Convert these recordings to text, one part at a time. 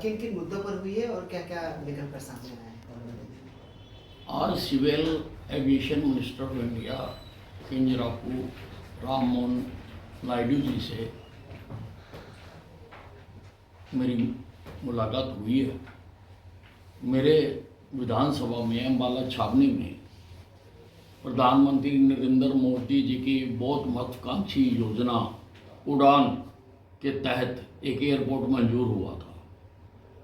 किन किन मुद्दों पर हुई है और क्या क्या लेकर कर सामने आए हैं? आज civil aviation minister of India Kinjarapu Ram Mohan Naidu ji से मेरी मुलाकात हुई है। मेरे विधानसभा में अम्बाला छावनी में प्रधानमंत्री नरेंद्र मोदी जी की बहुत महत्वाकांक्षी योजना उड़ान के तहत एक एयरपोर्ट मंजूर हुआ था।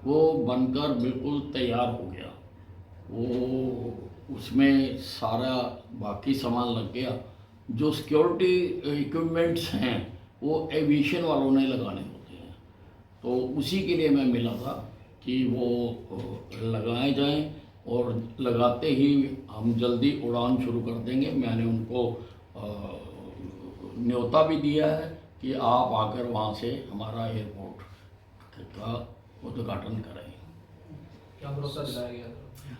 वो बनकर बिल्कुल तैयार हो गया। वो उसमें सारा बाकी सामान लग गया। जो सिक्योरिटी इक्विपमेंट्स हैं वो एविएशन वालों ने लगाने होते हैं, तो उसी के लिए मैं मिला था कि वो लगाए जाएं और लगाते ही हम जल्दी उड़ान शुरू कर देंगे। मैंने उनको न्योता भी दिया है कि आप आकर वहाँ से हमारा एयरपोर्ट का उद्घाटन करें। क्या भरोसा दिलाया गया?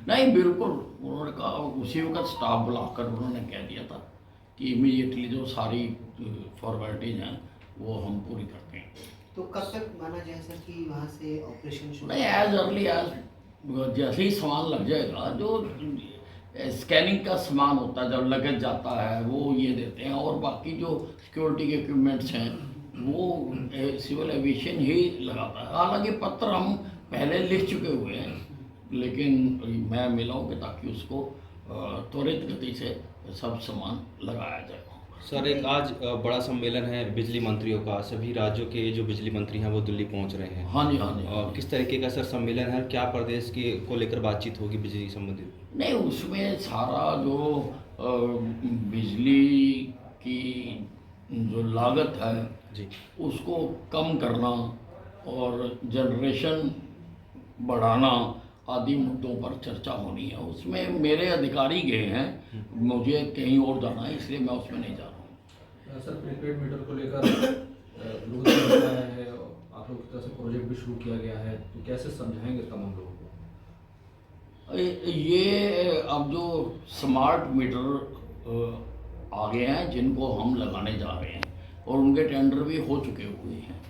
नहीं, बिल्कुल उन्होंने कहा, उसी वक्त स्टाफ बुलाकर उन्होंने कह दिया था कि इमीडिएटली जो सारी फॉर्मेलिटीज हैं वो हम पूरी करते हैं। तो कब तक माना जाए सर कि वहाँ से ऑपरेशन शुरू? नहीं, एज अर्ली एज जैसे ही सामान लग जाएगा, जो स्कैनिंग का सामान होता है जब लगेज जाता है वो ये देते हैं, और बाकी जो सिक्योरिटी के इक्विपमेंट्स हैं वो सिविल एविएशन ही लगाता है। हालांकि पत्र हम पहले लिख चुके हुए हैं, लेकिन मैं मिला हूँ कि ताकि उसको त्वरित गति से सब सामान लगाया जाए। सर, एक आज बड़ा सम्मेलन है बिजली मंत्रियों का। सभी राज्यों के जो बिजली मंत्री हैं वो दिल्ली पहुंच रहे हैं। हाँ जी, हाँ जी। किस तरीके का सर सम्मेलन है? क्या प्रदेश के को लेकर बातचीत होगी बिजली संबंधित? नहीं, उसमें सारा जो बिजली की जो लागत है जी, उसको कम करना और जनरेशन बढ़ाना आदि मुद्दों पर चर्चा होनी है। उसमें मेरे अधिकारी गए हैं, मुझे कहीं और जाना है, इसलिए मैं उसमें नहीं जा रहा हूँ। सर, प्रीपेड मीटर को लेकर लोगों से मिलता है, आप लोग की तरफ से प्रोजेक्ट भी शुरू किया गया है, तो कैसे समझाएंगे तमाम लोगों को? ये अब जो स्मार्ट मीटर आ गए हैं जिनको हम लगाने जा रहे हैं और उनके टेंडर भी हो चुके हुए हैं,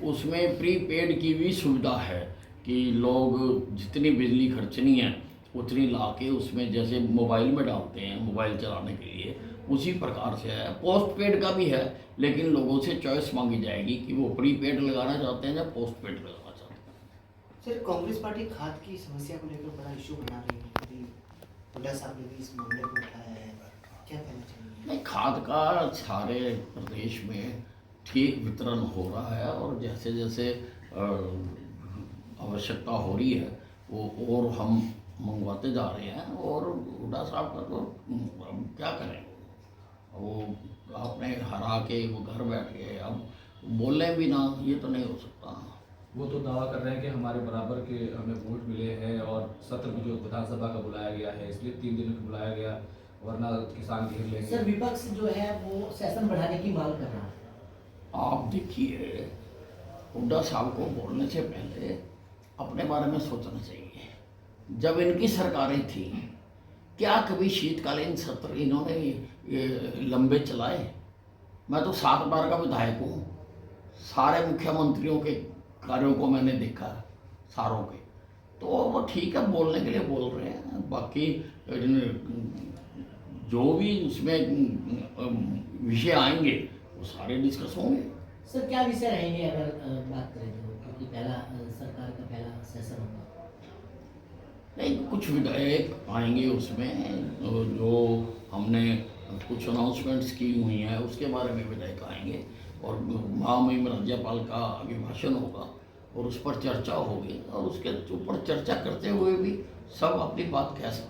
उसमें प्रीपेड की भी सुविधा है कि लोग जितनी बिजली खर्चनी है उतनी ला के उसमें जैसे मोबाइल में डालते हैं मोबाइल चलाने के लिए, उसी प्रकार से है। पोस्ट पेड का भी है, लेकिन लोगों से चॉइस मांगी जाएगी कि वो प्रीपेड लगाना चाहते हैं या पोस्ट पेड लगाना चाहते हैं। सर, कांग्रेस पार्टी खाद की समस्या को लेकर बड़ा इशू बना रही है, कभी हुड्डा साहब ने भी इस मामले को उठाया है, क्या कहना चाहिए? नहीं, खाद का सारे प्रदेश में ठीक वितरण हो रहा है और जैसे जैसे आवश्यकता हो रही है वो और हम मंगवाते जा रहे हैं। और हुड्डा साहब का तो अब क्या करें, वो आपने हरा के वो घर बैठ गए, अब बोले भी ना, ये तो नहीं हो सकता। वो तो दावा कर रहे हैं कि हमारे बराबर के हमें वोट मिले हैं और सत्र भी जो विधानसभा का बुलाया गया है इसलिए 3 दिन को बुलाया गया, वरना किसान घेर लेंगे। सर, विपक्ष जो है वो सेशन बढ़ाने की मांग कर रहा है। आप देखिए, हुड्डा साहब को बोलने से पहले अपने बारे में सोचना चाहिए। जब इनकी सरकारें थी, क्या कभी शीतकालीन सत्र इन्होंने लंबे चलाए? मैं तो 7 बार का विधायक हूँ, सारे मुख्यमंत्रियों के कार्यों को मैंने देखा, सारों के। तो वो ठीक है, बोलने के लिए बोल रहे हैं, बाकी जो भी उसमें विषय आएंगे वो सारे डिस्कस होंगे। सर, क्या विषय रहेंगे अगर बात करें तो, क्योंकि पहला सरकार का पहला सेशन होगा? नहीं, कुछ विधायक आएंगे उसमें, जो हमने कुछ अनाउंसमेंट्स की हुई हैं उसके बारे में विधायक आएंगे और महामहिम राज्यपाल का अभिभाषण होगा और उस पर चर्चा होगी और उसके ऊपर चर्चा करते हुए भी सब अपनी बात कह सकते हैं।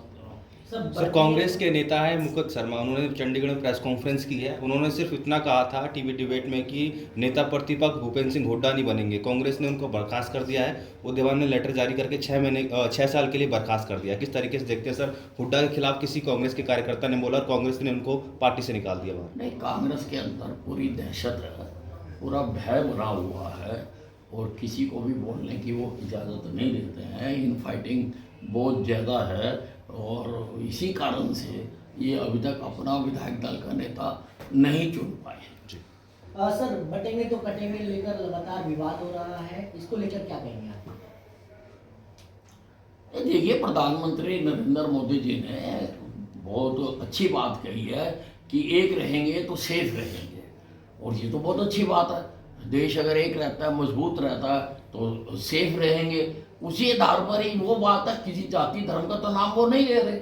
सर, कांग्रेस के नेता है मुकुट शर्मा, उन्होंने चंडीगढ़ में प्रेस कॉन्फ्रेंस की है। उन्होंने सिर्फ इतना कहा था टीवी डिबेट में कि नेता प्रतिपक्ष भूपेंद्र सिंह हुड्डा नहीं बनेंगे। कांग्रेस ने उनको बर्खास्त कर दिया है। वो दीवान ने लेटर जारी करके 6 साल के लिए बर्खास्त कर दिया। किस तरीके से देखते हैं सर? हुड्डा के खिलाफ किसी कांग्रेस के कार्यकर्ता ने बोला और कांग्रेस ने उनको पार्टी से निकाल दिया। नहीं, कांग्रेस के अंदर पूरी दहशत है, पूरा भय बना हुआ है और किसी को भी बोलने की वो इजाज़त नहीं देते हैं। इन फाइटिंग बहुत ज़्यादा है और इसी कारण से ये अभी तक अपना विधायक दल का नेता नहीं चुन पाए। सर, बटेंगे तो कटेंगे लेकर लगातार विवाद हो रहा है, इसको लेकर क्या कहेंगे आप? देखिए, प्रधानमंत्री नरेंद्र मोदी जी ने बहुत अच्छी बात कही है कि एक रहेंगे तो सेफ रहेंगे, और ये तो बहुत अच्छी बात है। देश अगर एक रहता है, मजबूत रहता है, तो सेफ रहेंगे। उसी आधार पर ही वो बात है, किसी जाति धर्म का तो नाम वो नहीं ले रहे,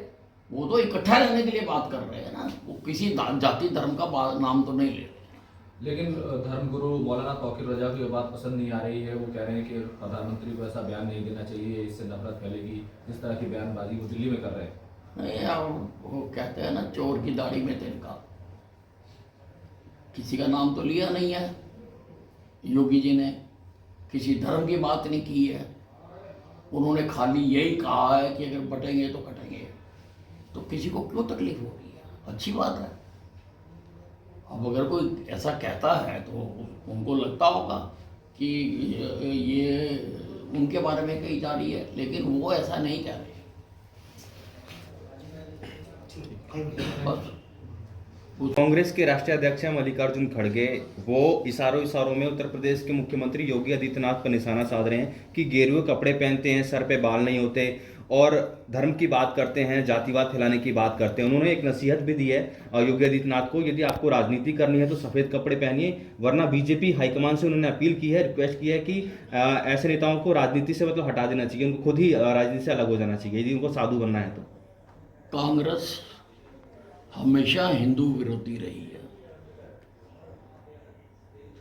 वो तो इकट्ठा रहने के लिए बात कर रहे हैं ना, वो किसी जाति धर्म का नाम तो नहीं ले रहे। लेकिन धर्मगुरु मौलाना तौकीर रजा को ये बात पसंद नहीं आ रही है। वो कह रहे हैं कि प्रधानमंत्री को ऐसा बयान नहीं देना चाहिए, इससे नफरत फैलेगी। जिस तरह की बयानबाजी वो दिल्ली में कर रहे हैं। नहीं, वो कहते हैं ना, चोर की दाढ़ी में तिनका। किसी का नाम तो लिया नहीं है योगी जी ने, किसी धर्म की बात नहीं की है। उन्होंने खाली यही कहा है कि अगर बटेंगे तो कटेंगे, तो किसी को क्यों तकलीफ हो रही है? अच्छी बात है। अब अगर कोई ऐसा कहता है तो उनको लगता होगा कि ये उनके बारे में कही जा रही है, लेकिन वो ऐसा नहीं कह रहे। बस कांग्रेस के राष्ट्रीय अध्यक्ष हैं मल्लिकार्जुन खड़गे, वो इशारों में उत्तर प्रदेश के मुख्यमंत्री योगी आदित्यनाथ पर निशाना साध रहे हैं कि गेरुए कपड़े पहनते हैं, सर पे बाल नहीं होते, और धर्म की बात करते हैं, जातिवाद फैलाने की बात करते हैं। उन्होंने एक नसीहत भी दी है योगी आदित्यनाथ को, यदि आपको राजनीति करनी है तो सफ़ेद कपड़े पहनिए, वरना बीजेपी हाईकमान से उन्होंने अपील की है, रिक्वेस्ट की है कि ऐसे नेताओं को राजनीति से मतलब हटा देना चाहिए, उनको खुद ही राजनीति से अलग हो जाना चाहिए यदि उनको साधु बनना है तो। कांग्रेस हमेशा हिंदू विरोधी रही है।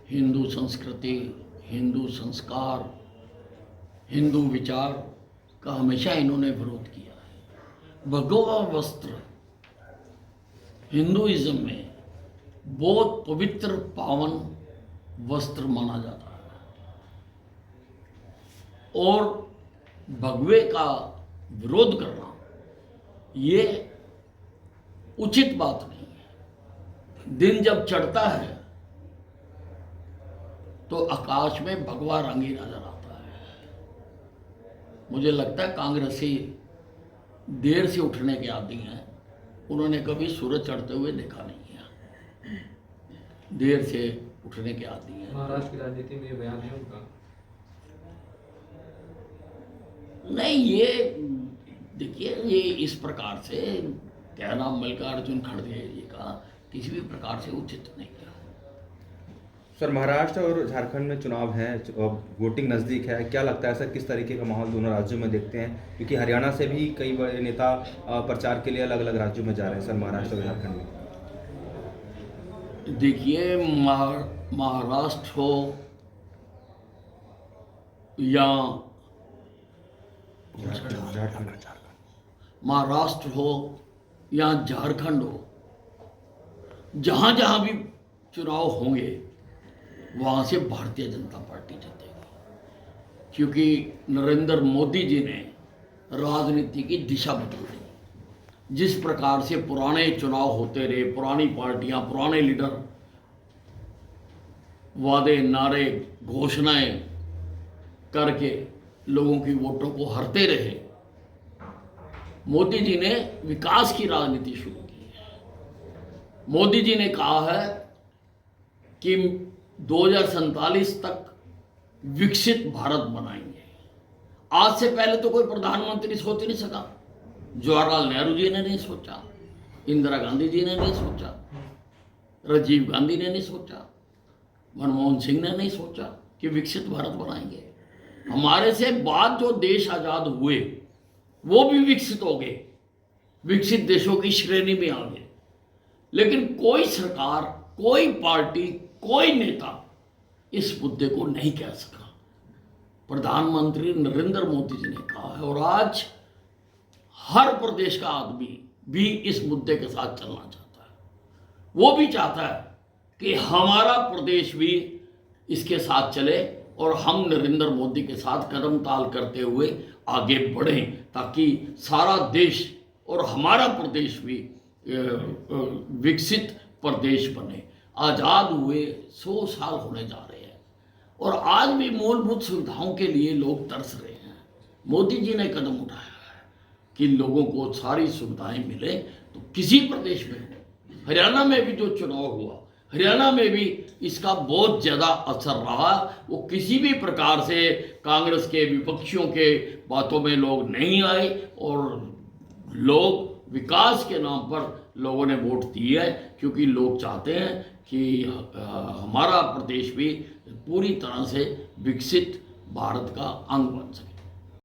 हिंदू संस्कृति, हिंदू संस्कार, हिंदू विचार का हमेशा इन्होंने विरोध किया है। भगवा वस्त्र हिंदुइज्म में बहुत पवित्र पावन वस्त्र माना जाता है, और भगवे का विरोध करना ये उचित बात नहीं है। दिन जब चढ़ता है तो आकाश में भगवा रंग ही नजर आता है। मुझे लगता है कांग्रेसी देर से उठने के आदी हैं, उन्होंने कभी सूरज चढ़ते हुए देखा नहीं है। देर से उठने के आदी हैं। महाराष्ट्र की राजनीति में ये बयान है उनका? नहीं, ये देखिए, ये इस प्रकार से कहना मल्लिकार्जुन खड़गे जी का किसी भी प्रकार से उचित नहीं है। सर, महाराष्ट्र और झारखंड में चुनाव हैं, वोटिंग नज़दीक है, क्या लगता है सर किस तरीके का माहौल दोनों राज्यों में देखते हैं? क्योंकि हरियाणा से भी कई बड़े नेता प्रचार के लिए अलग अलग राज्यों में जा रहे हैं सर, महाराष्ट्र और झारखंड में। देखिए, महाराष्ट्र हो या महाराष्ट्र हो या झारखंड हो, जहां जहां भी चुनाव होंगे वहां से भारतीय जनता पार्टी जीतेगी, क्योंकि नरेंद्र मोदी जी ने राजनीति की दिशा बदल दी। जिस प्रकार से पुराने चुनाव होते रहे, पुरानी पार्टियां, पुराने लीडर वादे, नारे, घोषणाएं करके लोगों की वोटों को हरते रहे, मोदी जी ने विकास की राजनीति शुरू की है। मोदी जी ने कहा है कि 2047 तक विकसित भारत बनाएंगे। आज से पहले तो कोई प्रधानमंत्री सोच नहीं सका। जवाहरलाल नेहरू जी ने नहीं सोचा, इंदिरा गांधी जी ने नहीं सोचा, राजीव गांधी ने नहीं सोचा, मनमोहन सिंह ने नहीं सोचा कि विकसित भारत बनाएंगे। हमारे से बाद जो देश आजाद हुए वो भी विकसित हो गए, विकसित देशों की श्रेणी में आ गए, लेकिन कोई सरकार, कोई पार्टी, कोई नेता इस मुद्दे को नहीं कह सका। प्रधानमंत्री नरेंद्र मोदी जी ने कहा है, और आज हर प्रदेश का आदमी भी इस मुद्दे के साथ चलना चाहता है। वो भी चाहता है कि हमारा प्रदेश भी इसके साथ चले और हम नरेंद्र मोदी के साथ कदम ताल करते हुए आगे बढ़ें, ताकि सारा देश और हमारा प्रदेश भी विकसित प्रदेश बने। आज़ाद हुए 100 साल होने जा रहे हैं और आज भी मूलभूत सुविधाओं के लिए लोग तरस रहे हैं। मोदी जी ने कदम उठाया है कि लोगों को सारी सुविधाएं मिले। तो किसी प्रदेश में, हरियाणा में भी जो चुनाव हुआ, हरियाणा में भी इसका बहुत ज़्यादा असर रहा। वो किसी भी प्रकार से कांग्रेस के विपक्षियों के बातों में लोग नहीं आए और लोग विकास के नाम पर लोगों ने वोट दिए है, क्योंकि लोग चाहते हैं कि हमारा प्रदेश भी पूरी तरह से विकसित भारत का अंग बन सके।